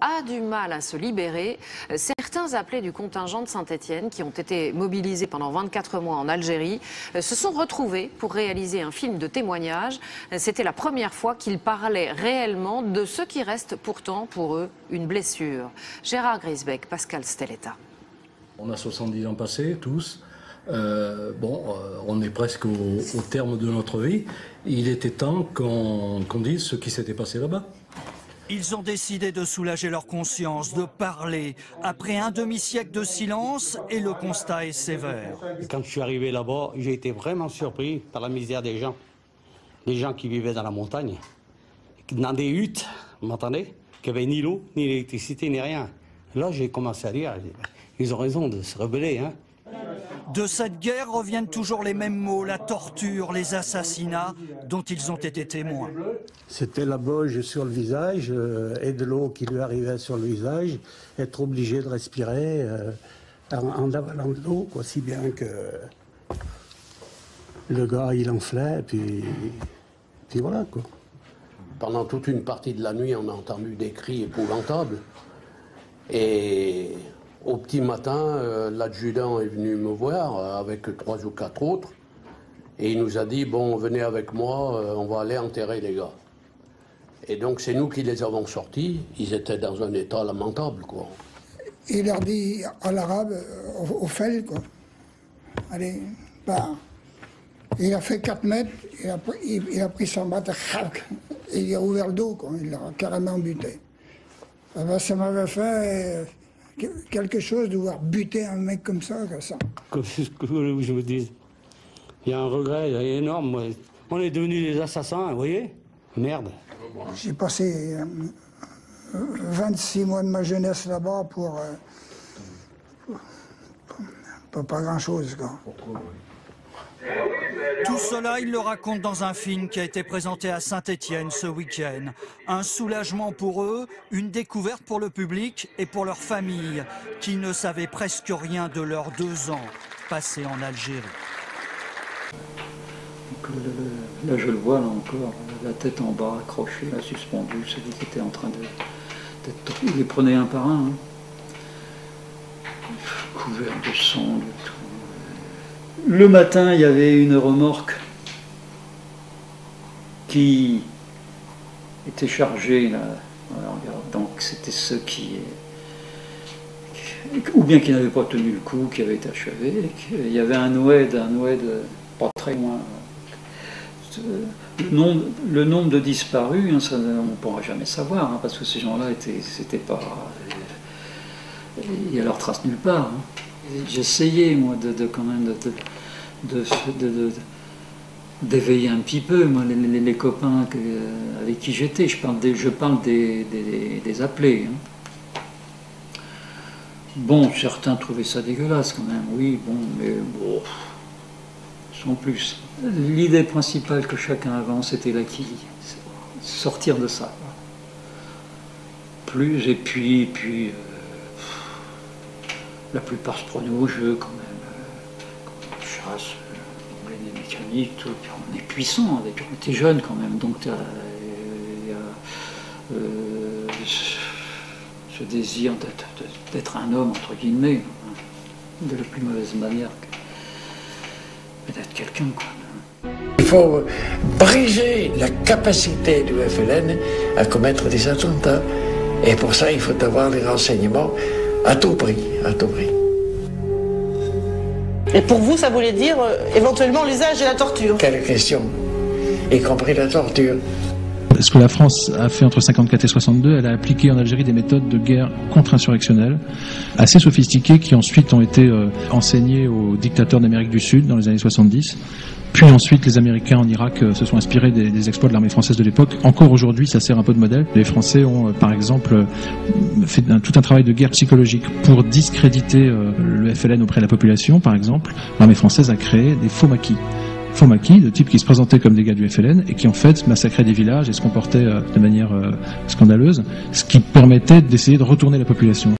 a du mal à se libérer. Certains appelés du contingent de Saint-Étienne, qui ont été mobilisés pendant 24 mois en Algérie, se sont retrouvés pour réaliser un film de témoignage. C'était la première fois qu'ils parlaient réellement de ce qui reste pourtant pour eux une blessure. Gérard Grisbeck, Pascal Stelletta. On a 70 ans passés, tous. On est presque au terme de notre vie. Il était temps qu'on dise ce qui s'était passé là-bas. Ils ont décidé de soulager leur conscience, de parler, après un demi-siècle de silence, et le constat est sévère. Quand je suis arrivé là-bas, j'ai été vraiment surpris par la misère des gens. Les gens qui vivaient dans la montagne, dans des huttes, vous m'entendez, qui n'avaient ni l'eau, ni l'électricité, ni rien. Là, j'ai commencé à dire, ils ont raison de se rebeller, hein. De cette guerre reviennent toujours les mêmes mots, la torture, les assassinats dont ils ont été témoins. C'était la boge sur le visage et de l'eau qui lui arrivait sur le visage, être obligé de respirer en avalant de l'eau, si bien que le gars il enflait, puis voilà quoi. Pendant toute une partie de la nuit, on a entendu des cris épouvantables. Et au petit matin, l'adjudant est venu me voir avec 3 ou 4 autres. Et il nous a dit, bon, venez avec moi, on va aller enterrer les gars. Et donc c'est nous qui les avons sortis. Ils étaient dans un état lamentable, quoi. Il leur dit à l'arabe, au fel, quoi. Allez, pars. Il a fait 4 mètres, il a pris son batte, et il a ouvert le dos, quoi. Il l'a carrément buté. Ça m'avait fait quelque chose de voir buter un mec comme ça. Que je me dis, il y a un regret énorme. On est devenus des assassins, vous voyez? Merde. J'ai passé 26 mois de ma jeunesse là-bas pour pas grand-chose, quoi. Tout cela, il le raconte dans un film qui a été présenté à Saint-Étienne ce week-end. Un soulagement pour eux, une découverte pour le public et pour leurs familles, qui ne savaient presque rien de leurs 2 ans passés en Algérie. Donc, là, je le vois, là encore, la tête en bas, accrochée, là, suspendue, celui qui était en train d'être... Il les prenait un par un, hein. Couvert de sang, de tout. Le matin, il y avait une remorque qui était chargée, là. Voilà, regarde. Donc c'était ceux qui... Ou bien qui n'avaient pas tenu le coup, qui avaient été achevés. Il y avait un oued pas très loin. Le nombre de disparus, hein, ça, on ne pourra jamais savoir, hein, parce que ces gens-là c'était pas... Il y a leur trace nulle part. Hein. J'essayais, moi, quand même d'éveiller un petit peu, moi, les copains avec qui j'étais. Je parle des appelés. Hein. Bon, certains trouvaient ça dégueulasse quand même, oui, bon, mais bon, sans plus. L'idée principale que chacun avance, c'était l'acquis, sortir de ça. Plus, et puis la plupart se prenaient au jeu quand même. Chasse, les mécaniques, tout. Puis on est puissant, on était jeunes quand même, donc il y a ce désir d'être un homme, entre guillemets, hein, de la plus mauvaise manière, mais d'être quelqu'un, quoi. Il faut briser la capacité du FLN à commettre des attentats, et pour ça il faut avoir les renseignements à tout prix, à tout prix. Et pour vous, ça voulait dire éventuellement l'usage de la torture? Quelle question, y compris la torture. Ce que la France a fait entre 54 et 62, elle a appliqué en Algérie des méthodes de guerre contre-insurrectionnelle assez sophistiquées qui ensuite ont été enseignées aux dictateurs d'Amérique du Sud dans les années 70. Puis ensuite, les Américains en Irak se sont inspirés des exploits de l'armée française de l'époque. Encore aujourd'hui, ça sert un peu de modèle. Les Français ont, par exemple, fait tout un travail de guerre psychologique pour discréditer le FLN auprès de la population, par exemple. L'armée française a créé des faux maquis. Faux maquis, de types qui se présentaient comme des gars du FLN et qui en fait massacraient des villages et se comportaient de manière scandaleuse, ce qui permettait d'essayer de retourner la population.